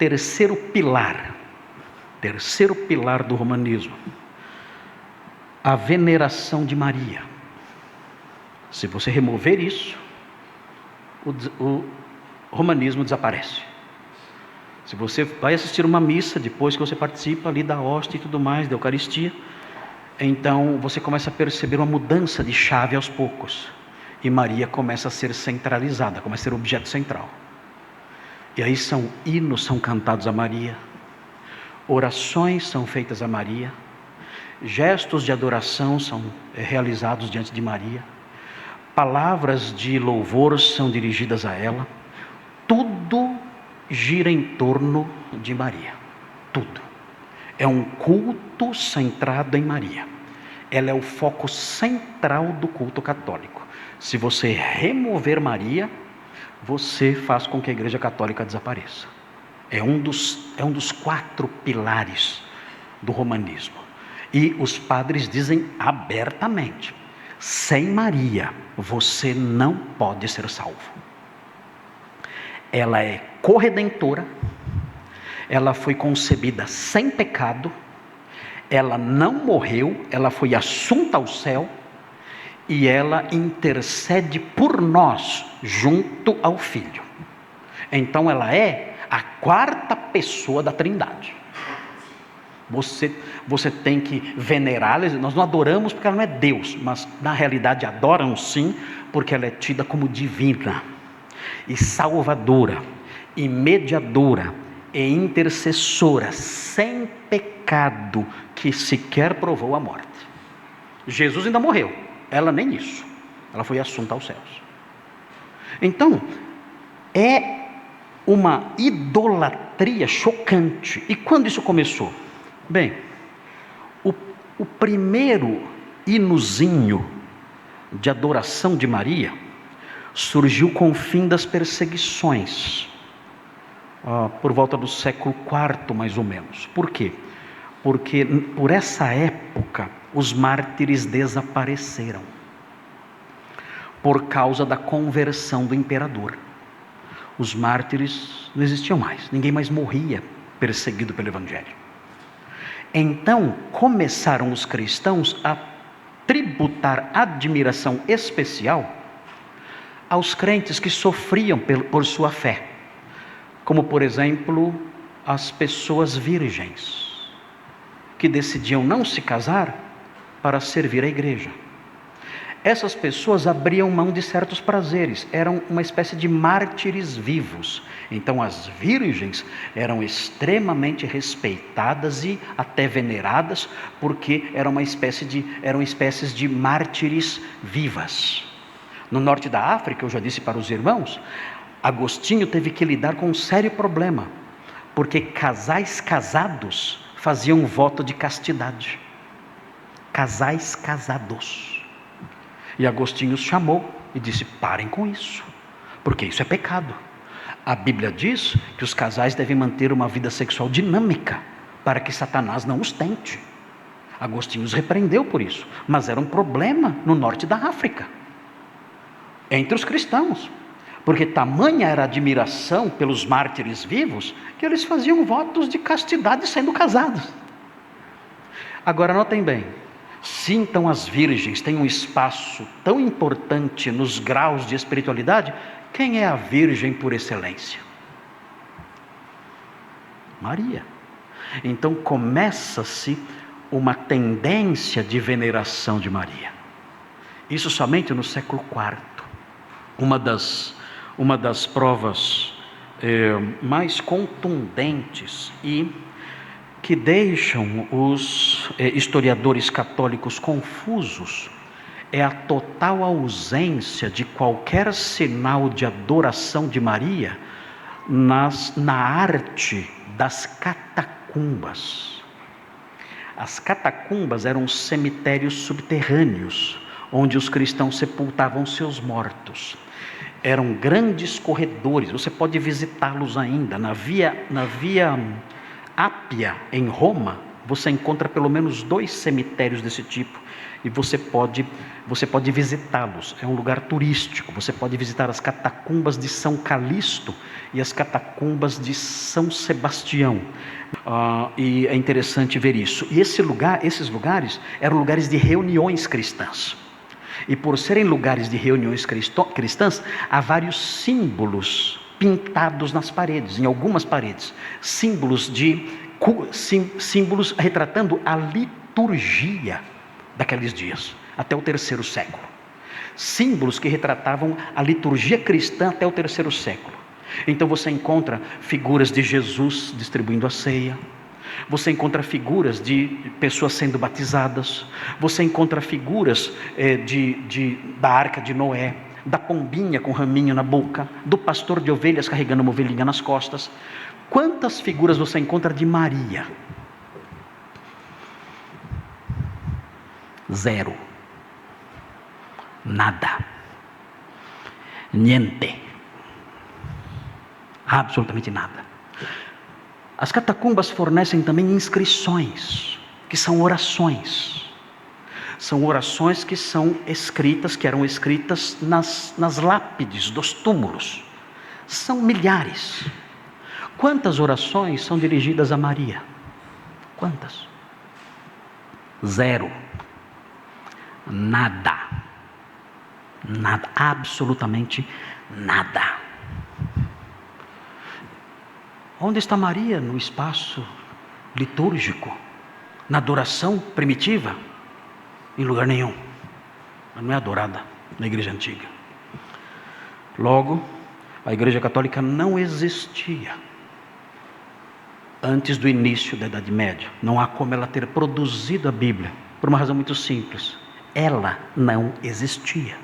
terceiro pilar do romanismo, a veneração de Maria. Se você remover isso, o romanismo desaparece. Se você vai assistir uma missa, depois que você participa ali da hóstia e tudo mais, da Eucaristia, então você começa a perceber uma mudança de chave aos poucos. E Maria começa a ser centralizada, começa a ser objeto central. E aí hinos são cantados a Maria, orações são feitas a Maria, gestos de adoração são realizados diante de Maria, palavras de louvor são dirigidas a ela, tudo gira em torno de Maria, tudo. É um culto centrado em Maria. Ela é o foco central do culto católico. Se você remover Maria, você faz com que a Igreja Católica desapareça. É um dos 4 pilares do romanismo. E os padres dizem abertamente: sem Maria, você não pode ser salvo. Ela é corredentora, ela foi concebida sem pecado, ela não morreu, ela foi assunta ao céu, e ela intercede por nós junto ao Filho. Então ela é a 4ª pessoa da Trindade. Você tem que venerá-la. Nós não adoramos porque ela não é Deus, mas na realidade adoram sim, porque ela é tida como divina, e salvadora, e mediadora, e intercessora, sem pecado, que sequer provou a morte. Jesus ainda morreu, ela nem isso, ela foi assunta aos céus. Então, é uma idolatria chocante. E quando isso começou? Bem, o primeiro hinozinho de adoração de Maria surgiu com o fim das perseguições, por volta do século IV, mais ou menos. Por quê? Porque por essa época os mártires desapareceram, por causa da conversão do imperador. Os mártires não existiam mais, ninguém mais morria perseguido pelo Evangelho. Então começaram os cristãos a tributar admiração especial aos crentes que sofriam por sua fé, como por exemplo as pessoas virgens, que decidiam não se casar para servir a igreja. Essas pessoas abriam mão de certos prazeres, eram uma espécie de mártires vivos. Então as virgens eram extremamente respeitadas e até veneradas, porque eram espécies de mártires vivas. No norte da África, eu já disse para os irmãos, Agostinho teve que lidar com um sério problema, porque casais casados faziam voto de castidade. Casais casados. E Agostinho os chamou e disse: parem com isso, porque isso é pecado. A Bíblia diz que os casais devem manter uma vida sexual dinâmica, para que Satanás não os tente. Agostinho os repreendeu por isso, mas era um problema no norte da África, entre os cristãos, porque tamanha era a admiração pelos mártires vivos, que eles faziam votos de castidade sendo casados. Agora notem bem, se então as virgens têm um espaço tão importante nos graus de espiritualidade, quem é a virgem por excelência? Maria. Então começa-se uma tendência de veneração de Maria. Isso somente no século IV. Uma das provas mais contundentes e que deixam os historiadores católicos confusos é a total ausência de qualquer sinal de adoração de Maria na arte das catacumbas. As catacumbas eram cemitérios subterrâneos, onde os cristãos sepultavam seus mortos. Eram grandes corredores, você pode visitá-los ainda. Na via Ápia, em Roma, você encontra pelo menos 2 cemitérios desse tipo, e você pode visitá-los. É um lugar turístico. Você pode visitar as catacumbas de São Calixto e as catacumbas de São Sebastião. E é interessante ver isso. E esses lugares eram lugares de reuniões cristãs. E por serem lugares de reuniões cristãs, há vários símbolos pintados nas paredes, em algumas paredes, símbolos retratando a liturgia daqueles dias, até o 3º século. Símbolos que retratavam a liturgia cristã até o 3º século. Então você encontra figuras de Jesus distribuindo a ceia, você encontra figuras de pessoas sendo batizadas, você encontra figuras da arca de Noé, da pombinha com raminho na boca, do pastor de ovelhas carregando uma ovelhinha nas costas. Quantas figuras você encontra de Maria? 0. Nada. Niente. Absolutamente nada. As catacumbas fornecem também inscrições, que são orações. São orações que eram escritas nas lápides dos túmulos. São milhares. Quantas orações são dirigidas a Maria? Quantas? 0. Nada. Nada. Absolutamente nada. Onde está Maria no espaço litúrgico? Na adoração primitiva? Em lugar nenhum. Ela não é adorada na igreja antiga. Logo, a igreja católica não existia antes do início da Idade Média. Não há como ela ter produzido a Bíblia, por uma razão muito simples. Ela não existia.